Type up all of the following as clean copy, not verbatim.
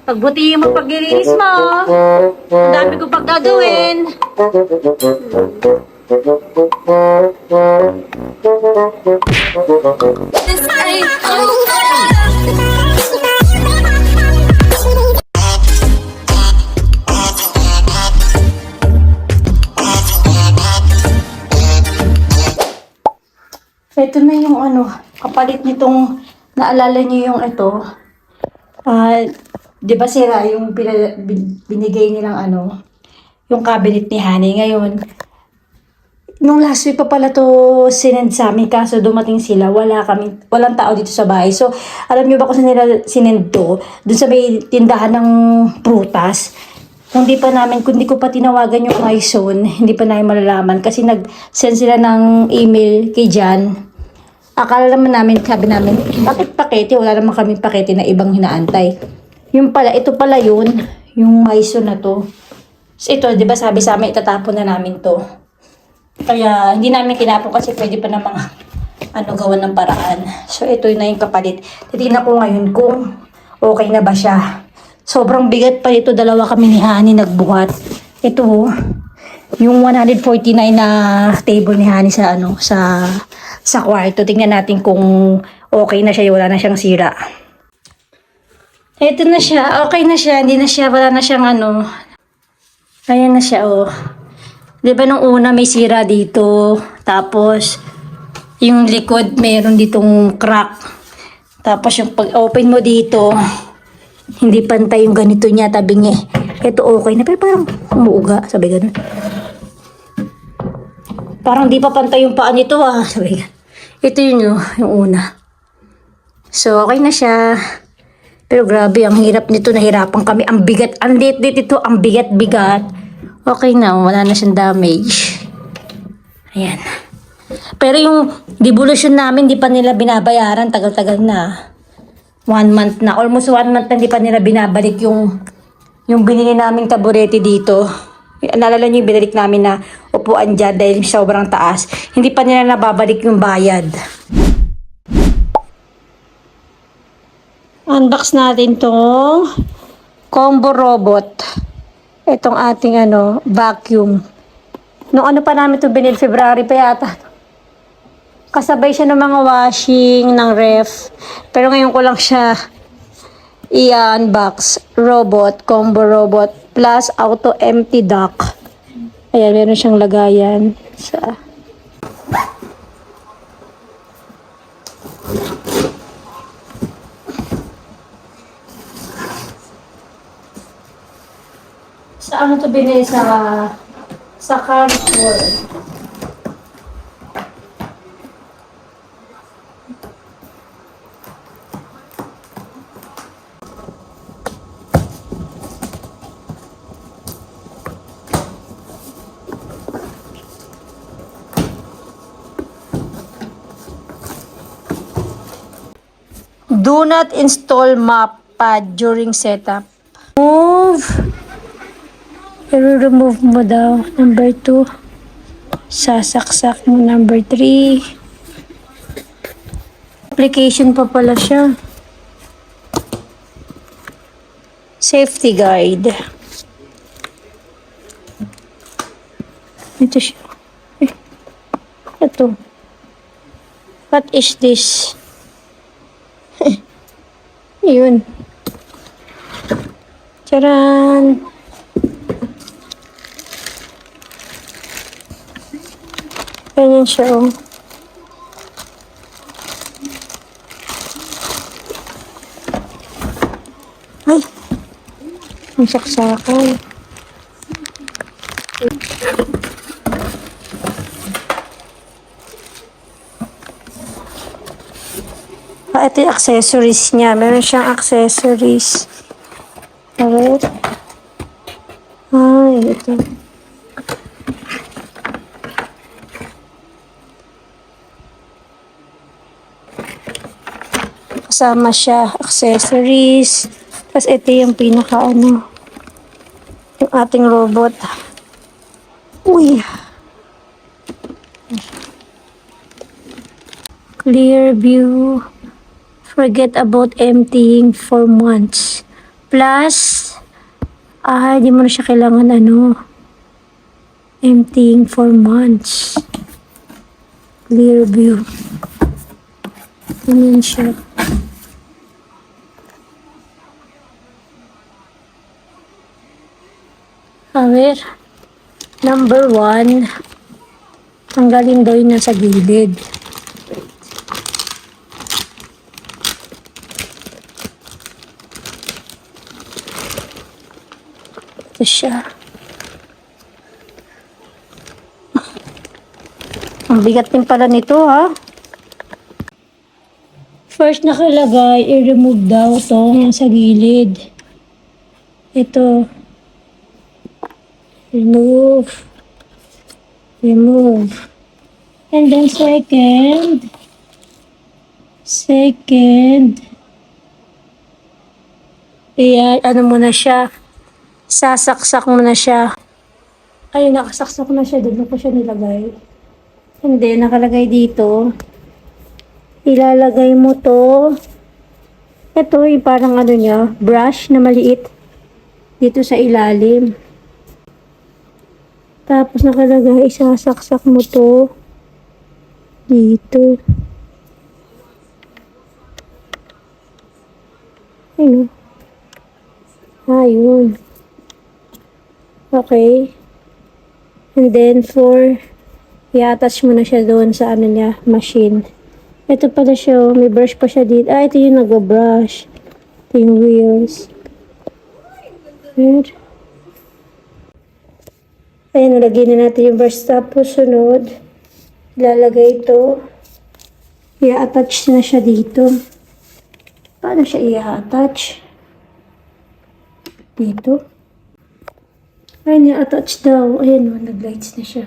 Pagbutihin mo paglilinis mo. Ang dami ko pag gagawin. Ito na yung kapalit nitong, naalala niyo yung ito. Di ba sira yung binigay nilang yung cabinet ni Honey. Ngayon, nung last week pa pala to sinend sa amin, kaso dumating sila, walang tao dito sa bahay. So, alam niyo ba kung saan nila sinend to? Doon sa may tindahan ng prutas. Kung di ko pa tinawagan yung iZone, hindi pa namin malalaman kasi nag-send sila ng email kay Jan. Akala naman namin, sabi namin, bakit pakete? Wala naman kaming pakete na ibang hinaantay. Yung pala, ito pala yun, yung iZone na to. So ito, di ba sabi sa amin, itatapon na namin to. Kaya hindi namin tinapon kasi pwede pa namang gawan ng paraan. So ito na yung kapalit. Titignan ko ngayon kung okay na ba siya. Sobrang bigat pa ito, dalawa kami ni Honey nagbuhat. Ito, yung 149 na table ni Honey sa kwarto. Tingnan natin kung okay na siya, wala na siyang sira. Ito na siya, okay na siya, wala na siyang Ayan na siya, oh. Diba nung una may sira dito, tapos yung likod meron ditong crack. Tapos yung pag-open mo dito, hindi pantay yung ganito niya, tabi niya. Ito okay na, pero parang umuuga, sabi ganun. Parang di pa pantay yung paa nito, sabi ganun. Ito yung una. So, okay na siya. Pero grabe, ang hirap nito, nahirapan kami. Ang bigat, ang lit-lit ito, ang bigat-bigat. Okay na, wala na siyang damage. Ayan. Pero yung devolution namin, di pa nila binabayaran, tagal-tagal na. 1 month na, almost 1 month na di pa nila binabalik yung binili naming taburete dito. Naalala niyo yung binalik namin na upuan dyan dahil sobrang taas. Hindi pa nila nababalik yung bayad. Unbox natin tong combo robot. Itong ating vacuum. Nung pa namin ito binili, February pa yata. Kasabay siya ng mga washing, ng ref. Pero ngayon ko lang siya i-unbox. Robot, combo robot, plus auto empty dock. Ayan, meron siyang lagayan sa ano to binili sa Carrefour. Do not install map pad during setup. Move. I-remove mo daw. Number 2. Sasaksak mo. Number 3. Application pa pala siya. Safety guide. Ito siya. Ito. What is this? Yun. Charan! Ganyan siya, oh. Ay! Ang saksakan. Ito yung accessories niya. Meron siyang accessories. Alright. Ay, ito. Kasama siya, accessories. Tapos ito yung pinaka yung ating robot. Uy! Clear view. Forget about emptying for months. Plus, di mo na siya kailangan emptying for months. Clear view. Ganyan siya. Power. Number 1. Tanggalin daw yung nasa gilid. Ito siya. Ang bigat din pala nito, ha? First nakalagay, i-remove daw tong sa gilid. Ito. Remove. Remove. And then second, ayan, muna siya. Sasaksak mo na siya. Ayun, nakasaksak na siya. Doon ko siya nilagay. And then, nakalagay dito. Ilalagay mo to. Ito, yung parang niya, brush na maliit. Dito sa ilalim. Tapos nakalagay, isasaksak mo to. Dito. Ayun. Ayun. Okay. And then i-attach mo na siya doon sa niya, machine. Ito pala siya, may brush pa siya dito. Ito yung nag-brush. Ito yung wheels. Here. Ayan, nalagay na natin yung brush. Tapos sunod, ilalagay ito. I-attach na siya dito. Paano siya i-attach? Dito. Ayan, i-attach daw. Ayan, nag-lights na siya.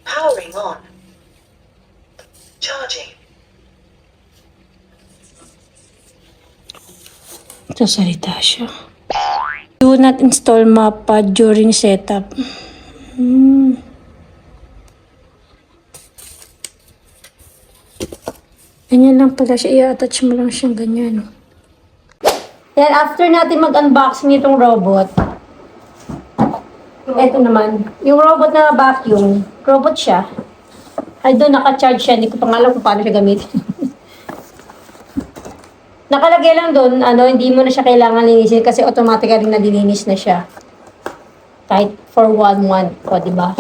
Powering on. Charging. Sasalita siya. Do not install mapa during setup. Ganyan lang pala siya. I-attach mo lang siyang ganyan. Then, after natin mag-unboxing itong robot, eto naman, yung robot na vacuum, robot siya. Ay, doon naka-charge siya. Hindi ko pa alam kung paano siya gamitin. Nakalagay lang doon, hindi mo na siya kailangan linisin kasi automatically nadilinis na siya. Kahit for 1 month, o, diba?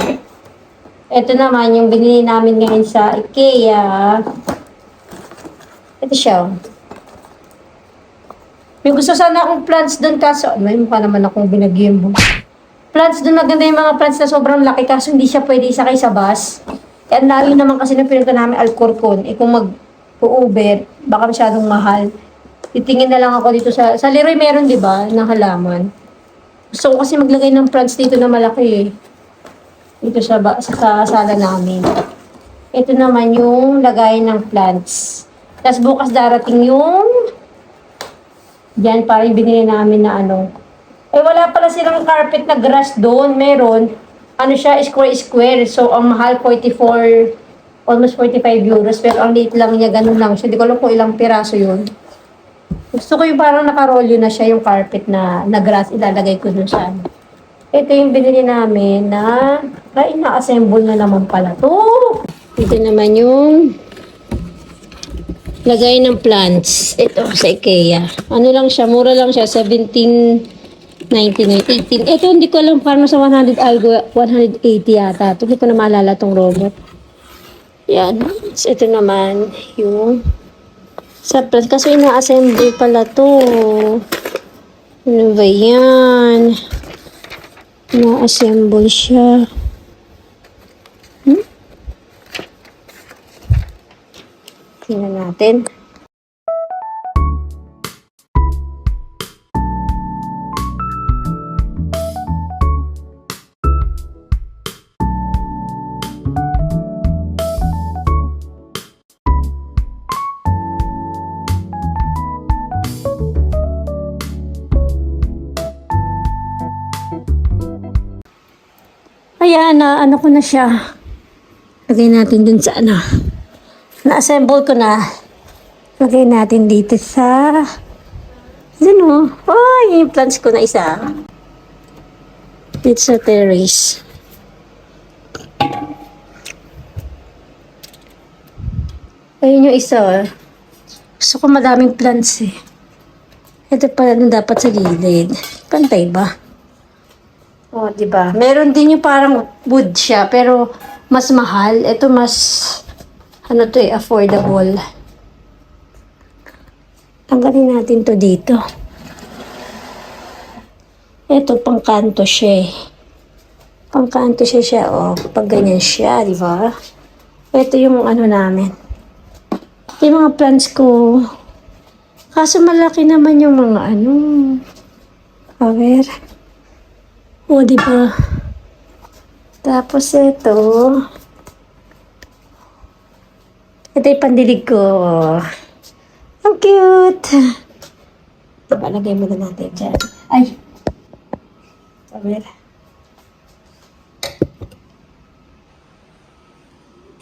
Ito naman, yung binili namin ngayon sa IKEA. Ito siya. May gusto sana akong plants doon kaso, may mukha naman akong binagimbo. Plants doon, maganda yung mga plants na sobrang laki kaso hindi siya pwede isakay sa bus. Eh, ang layo naman kasi na pinunta namin Alcorcon. Eh, kung mag-Uber, baka masyadong mahal. Titingin na lang ako dito sa Leroy meron, di ba, ng halaman. Gusto ko kasi maglagay ng plants dito na malaki eh. Dito sa sala namin. Ito naman yung lagay ng plants. Tapos bukas darating yung diyan parang binili namin na Eh, wala pala silang carpet na grass doon. Meron. Siya, square. So, ang mahal, 44, almost 45 euros. Pero ang liit lang niya, ganun lang siya. Hindi ko alam kung ilang piraso yun. Gusto ko yung parang nakarolyo na siya, yung carpet na grass. Ilalagay ko dun sa Ito yung binili namin na, ina-assemble na naman pala to. Ito naman yung lagay ng plants. Ito sa IKEA. Lang siya, mura lang siya, 17.99, 18. Ito hindi ko alam, parang sa 100 algo, 180 yata. Ito hindi ko na maalala tong robot. Yan. So, ito naman yung sa plants. Kasi ina-assemble pala to. Ano ba yan? Ina-assemble siya. Tingnan natin. Ayan, ko na siya. Lagay natin dun sa na-assemble ko na. Lagay natin dito sa... Yan o. Oh, yung plants ko na isa. Dito sa terrace. Ayun yung isa. Gusto ko madaming plants eh. Ito pala na dapat sa gilid. Pantay ba? Oh, di ba? Meron din yung parang wood siya, pero mas mahal. Ito mas, ano to eh, affordable. Tanggalin natin to dito. Ito, pangkanto siya eh. Pangkanto siya, oh. Pag ganyan siya, di ba? Ito yung ano namin. Yung mga plants ko. Kaso malaki naman yung mga ano. Power. O, di ba? Tapos ito. Ito yung pandilig ko. Ang cute. Diba, lagay mo na natin dyan. Ay! Power.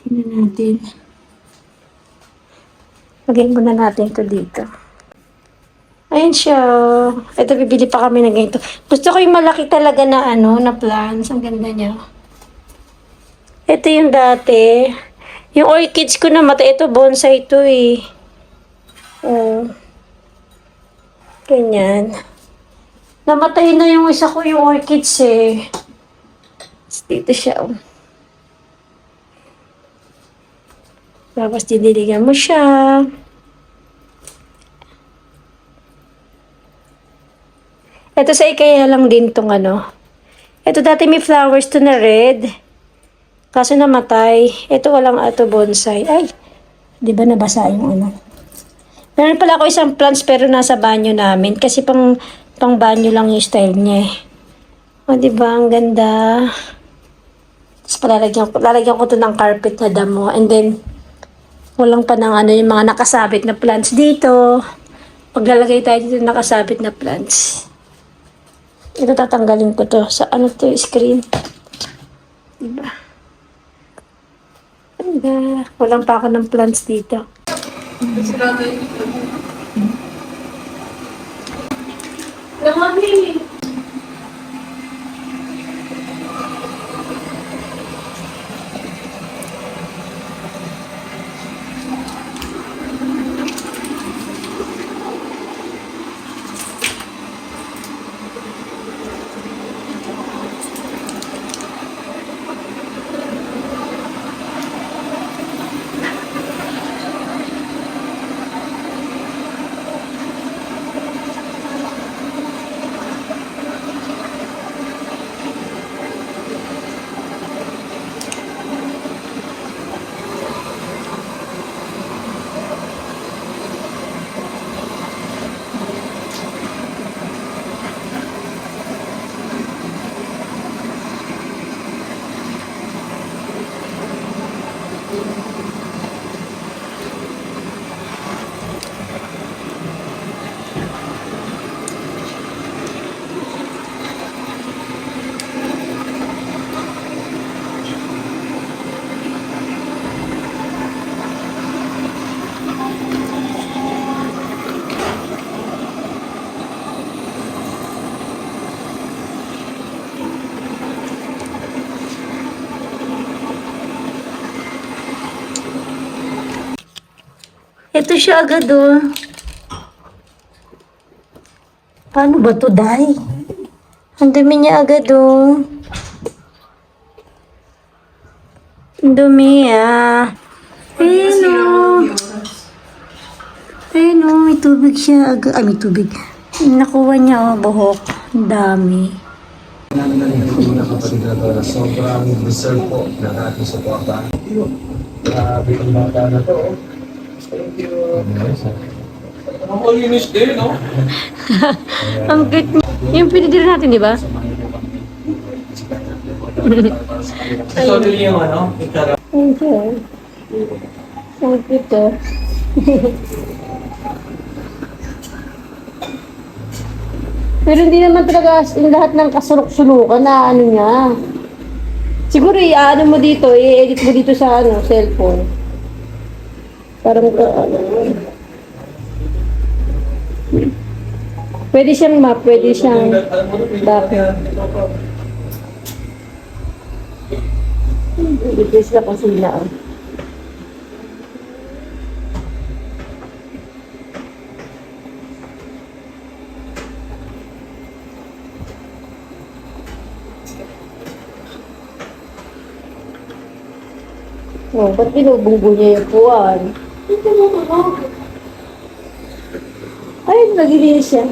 Tingnan natin. Lagay muna natin ito dito. Ayun siya. Ito, bibili pa kami ng ganito. Gusto ko yung malaki talaga na ano, na plants. Ang ganda niya. Ito yung dati. Yung orchids ko namatay. Ito, bonsai ito eh. Oh. Ganyan. Namatay na yung isa ko yung orchids eh. Dito siya. Oh. Tapos didiligan mo siya. Ito sa IKEA lang din tong ano. Ito dati may flowers to na red. Kaso namatay. Ito walang ato bonsai. Ay, di ba nabasa yung ano. Meron pala ako isang plants pero nasa banyo namin. Kasi pang banyo lang yung style niya eh. O, di ba? Ang ganda. Tapos lalagyan ko to ng carpet na damo. And then, walang pa ng ano yung mga nakasabit na plants dito. Paglalagay tayo dito ng nakasabit na plants. Ito tatanggalin ko to sa ano to screen. Diba? Ganda. Walang pa ako ng plants dito. Lamami. Ito siya agad oh. Paano ba to, Day? Ang dumi niya agad oh. Ang dumi ah. Ayun oh. Ayun oh, may tubig siya agad. Ay, may tubig. Nakuha niya oh, buhok. Ang dami. Sobrang deserve po ng ating suporta. Grabe ang bata na to. Thank you. Ang malinis din, no? Ang cute niya. Yung pinidil natin, di ba? Sorry yung ano? Thank you. Ang cute oh. Pero hindi naman talaga yung lahat ng kasulok-sulukan na ano niya. Siguro i-ano mo dito, i-edit mo dito sa ano, cellphone. Para mo ano. Pwede siyang map, pwede siyang bakit. Dito sila kusina. Oh, ba't binubunggo niya yung puwan? Ay, naglilinis siya.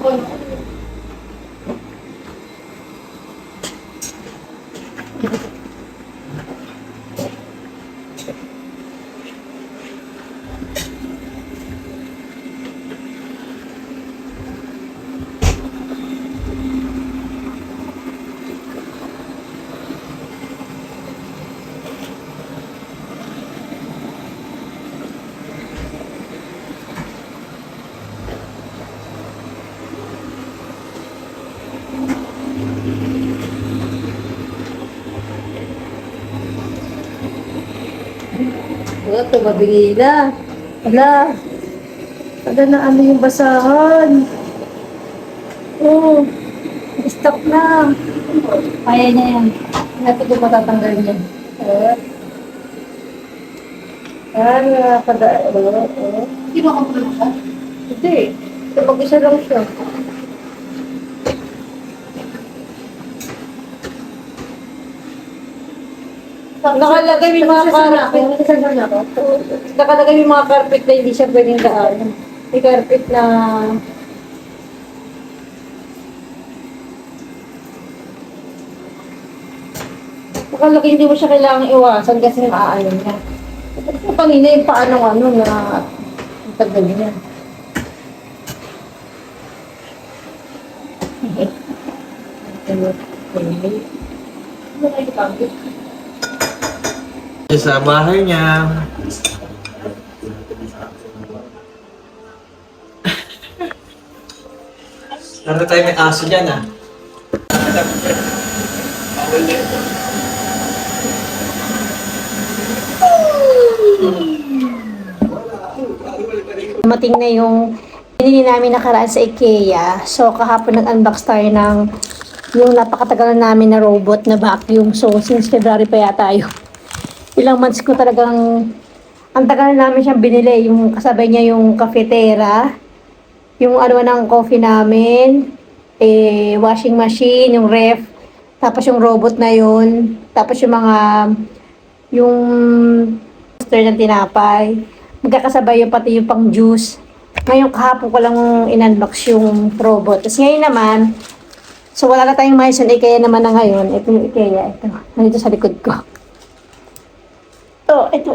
Wala, tumabili na. Wala. Wala na ano yung basahan. Oh, stop na. Kaya niya yan. Hindi ko matatanggal niya. Nakakadaan. Sino ka po ka? Hindi. Ito mag-isa lang siya. Nakalagay may mga carpet. Nakalagay may mga carpet na hindi siya pwedeng daan. May carpet na nakalagay hindi mo siya kailangang iwasan kasi naaayon niya. Kanina yung paano na ang tagal niya. Sa bahay niya. Ano tayo may aso dyan ah? Dumating na yung binili namin nakaraan sa IKEA. So, kahapon nag-unbox tayo ng yung napakatagal na namin na robot na vacuum. So, since February pa yata yun. Ilang months ko talagang ang tagal na namin siyang binili. Yung kasabay niya yung cafetera, yung ano ng coffee namin, washing machine, yung ref, tapos yung robot na yun, tapos yung mga yung toaster ng tinapay. Magkakasabay yung pati yung pang juice. Ngayon kahapon ko lang in-unbox yung robot. Tapos ngayon naman, so wala na tayong mais yung IKEA naman na ngayon. Ito yung IKEA. Ito. Nandito sa likod ko. Ito.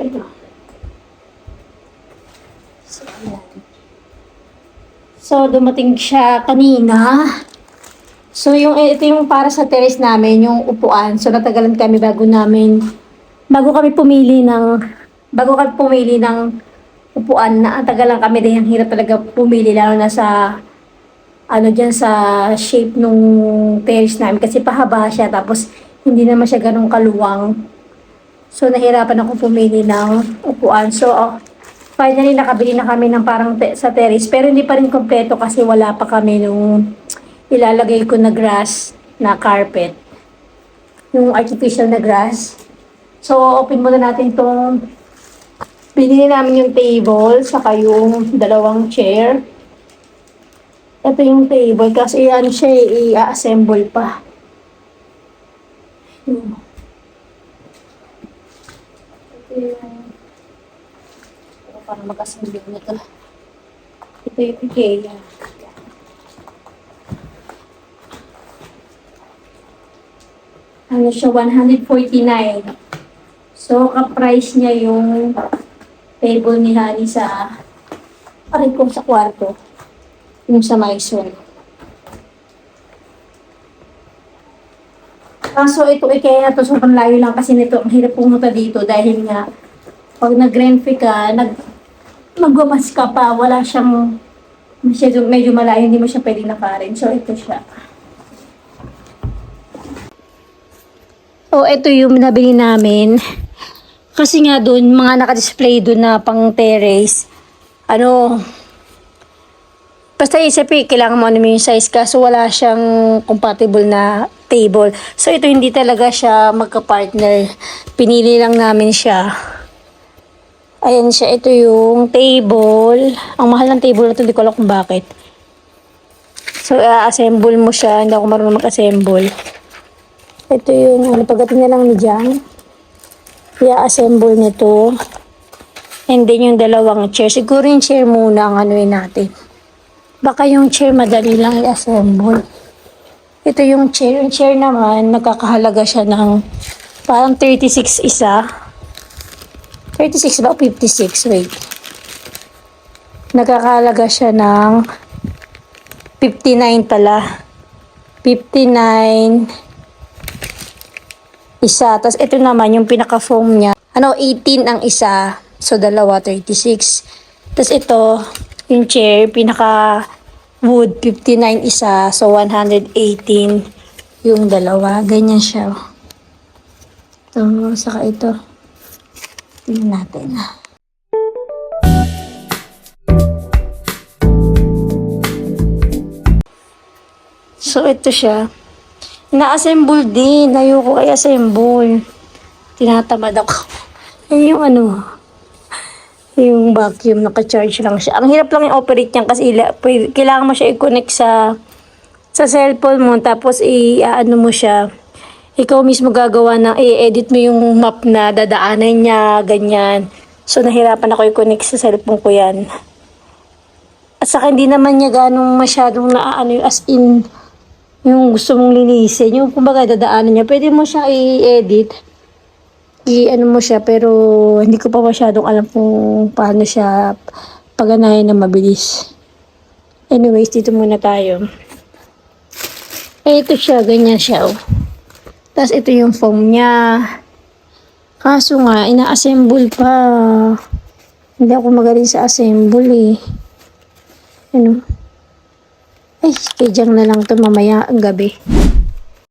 So, ayan. So, dumating siya kanina. So, ito yung para sa terrace namin, yung upuan. So, natagalan kami bago kami pumili ng upuan na ang tagal lang kami dahil ang hirap talaga pumili lalo na sa dyan sa shape nung terrace namin kasi pahaba siya tapos hindi naman siya ganun kaluwang. So nahirapan ako pumili ng upuan. So finally nakabili na kami ng parang sa terrace pero hindi pa rin kompleto kasi wala pa kami nung ilalagay ko na grass na carpet. Yung artificial na grass. So open muna natin tong binili namin yung table, saka yung dalawang chair. Ito yung table, kasi yan siya, i-assemble pa. Ito yung para mag-assemble nito. Ito yung IKEA. Ano siya, 149. So, ka-price niya yung table ni Honey sa kwarto. Yung sa Maison. Kaso ito IKEA na to, sobrang layo lang kasi nito, ang hirap pumunta dito dahil nga pag nag-renfe ka, magwamas ka pa, wala siyang medyo malayo, hindi mo siya pwedeng nakarin. So ito siya. Ito yung nabili namin. Kasi nga doon, mga naka-display doon na pang terrace, Basta isip kailangan mo ano yung size kaso wala siyang compatible na table. So ito hindi talaga siya magka-partner. Pinili lang namin siya. Ayan siya, ito yung table. Ang mahal ng table na ito, hindi ko alam kung bakit. So assemble mo siya, hindi ako marunong mag-assemble. Ito yung ano, pagdating na lang ni Jan. I-assemble nito. And then yung dalawang chair. Siguro yung chair muna ang anuin natin. Baka yung chair madali lang i-assemble. Ito yung chair. Yung chair naman, nagkakahalaga siya ng parang 36 isa. 36 ba o 56? Wait. Nagkakahalaga siya ng 59 pala. 59 isa. Tapos ito naman yung pinaka-foam niya. 18 ang isa. So, dalawa, 36. Tapos ito, yung chair, pinaka-wood, 59 isa. So, 118 yung dalawa. Ganyan siya. Ito, saka ito. Tingnan natin. So, ito siya. Na-assemble din. Ayoko ay assemble. Tinatamad ako. Yan yung ano, yung vacuum, naka-charge lang siya. Ang hirap lang i-operate niyan kasi kailangan mo siya i-connect sa cellphone mo, tapos i-ano mo siya. Ikaw mismo gagawa ng, i-edit mo yung map na dadaanan niya, ganyan. So, nahirapan ako i-connect sa cellphone ko yan. At saka hindi naman niya ganong masyadong naaano, as in, yung gusto mong linisin, yung kumbaga dadaanan niya, pwede mo siya i-edit. I-ano mo siya, pero hindi ko pa masyadong alam kung paano siya paganahin na mabilis. Anyways, dito muna tayo. Ito siya, ganyan siya. Oh. Tapos ito yung foam niya. Kaso nga, ina-assemble pa. Hindi ako magaling sa assemble eh. Ano? Ay, kaya na lang to mamaya ang gabi.